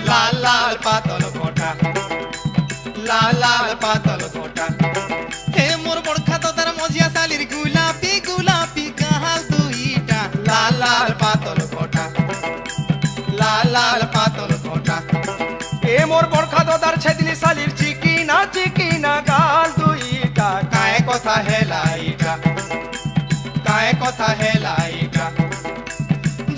লাল লাল পাতল ঘটা, লাল লাল পাতল ঘটা। হে মোর বড়খা তোদার মজিয়া শালির গোলাপি গোলাপি গাল দুইটা। লাল লাল পাতল ঘটা, লাল লাল পাতল ঘটা। এ মোর বরখা দাদার ছেদলি শালির চিকিনা গাল দুইটা। কায় কথা হেলাইটা, কায় কথা হেলাইটা।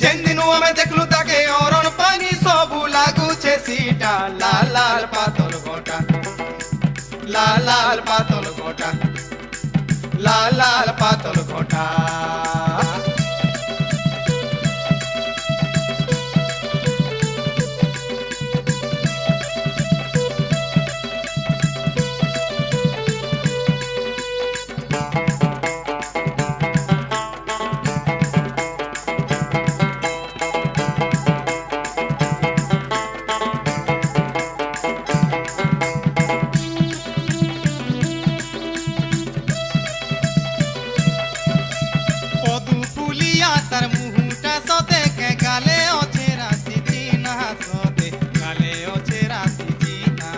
যেদিন আমি দেখলু তাকে অরণ পানি সবু লাগুছে সিটা। লাল লাল পাতল ঘটা, লাল লাল পাতল ঘটা, লাল লাল পাতল ঘটা। পদু পুলিয়া তার মুহুটা সতে কে গালে অছে রাশি চিনা সতে গালে অছে রাশি চিনা।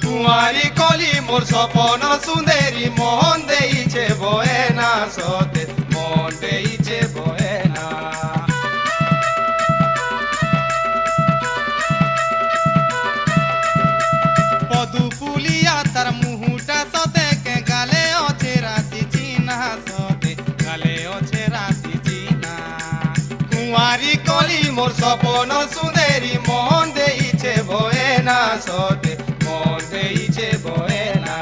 কুমারী কলি মোর সপন সুন্দরী মন দেইছে বয়না সতে মন দেইছে বয়না। পদু পুলিয়া তার মুহুটা সতে কে গালে অছে রাশি চিনা সতে গালে অছে রাশি চিনা। কুমারী কলি মোর সপন সুন্দরী মন দেইছে বয়না সতে মন দেইছে বয়না।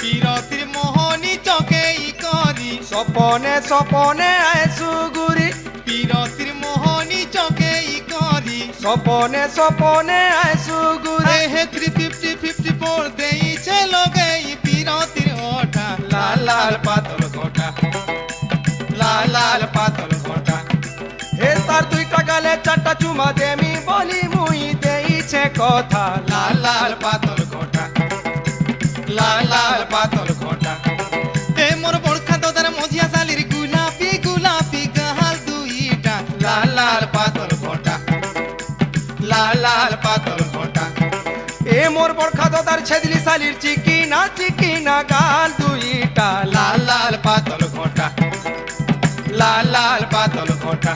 বিরতির মোহনী চকেই করি সপনে সপনে আইসু গুরি। বিরতির মোহনী চকেই করি সপনে সপনে আইসু গুরি। হে 350-54 দেইছে লগেই বিরতির ওটা। লাল লাল পাতল ঘটা, লাল লাল পাতল ঘটা। হে তার দুইটা গালে চারটা চুমা দেমি বলি মুই দেইছে কথা। লাল লাল পাতল ঘটা, লাল লাল পাতল ঘটা। হে মোর বড়খা তোদার মজিয়া শালির গোলাপি গোলাপি গাল দুইটা। লাল লাল পাতল ঘটা, লাল লাল পাতল ঘটা। এ মোর বরখা দাদার ছেদলি শালির চিকিনা গাল দুইটা। লাল লাল পাতল ঘটা, লাল লাল পাতল ঘটা।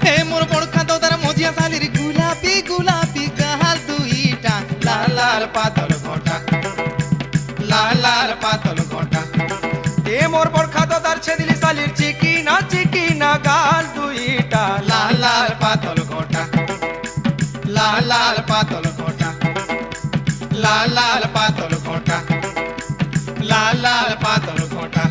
হে মোর বড়খা তোদার মজিয়া শালির গোলাপি গোলাপি গাল দুইটা। লাল লাল পাতল ঘটা, লাল লাল পাতল ঘটা। এ মোর বরখা দাদার ছেদলি শালির চিকিনা গাল দুইটা। লাল লাল পাতল ঘটা, লাল লাল পাতল ঘটা, লাল লাল পাতল ঘটা, লাল লাল পাতল ঘটা।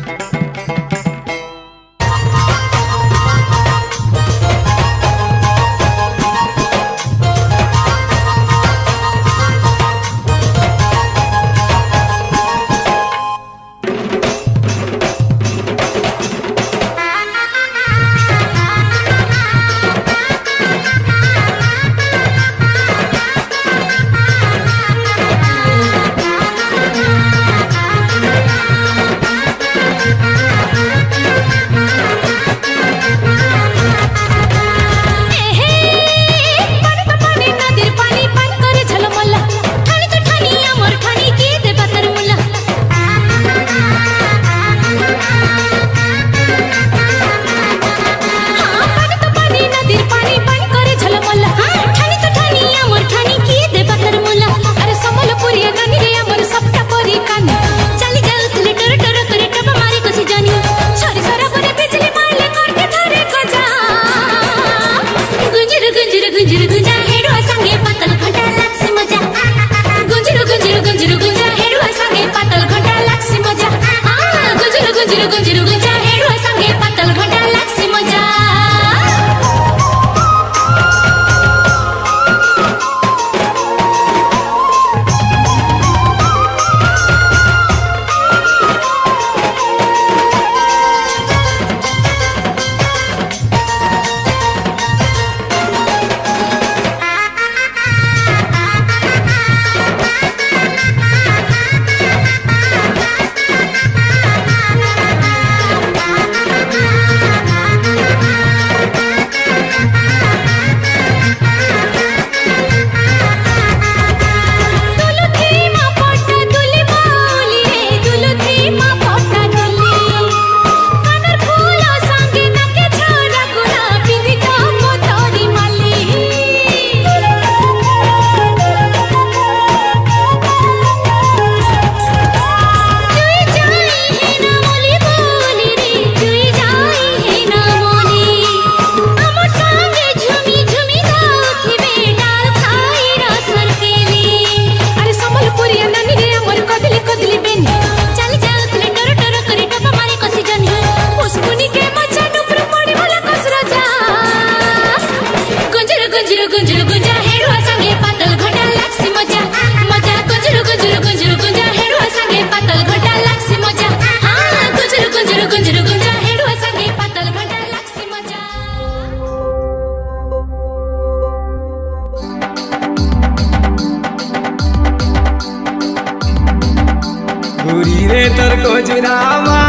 তোর কচুরা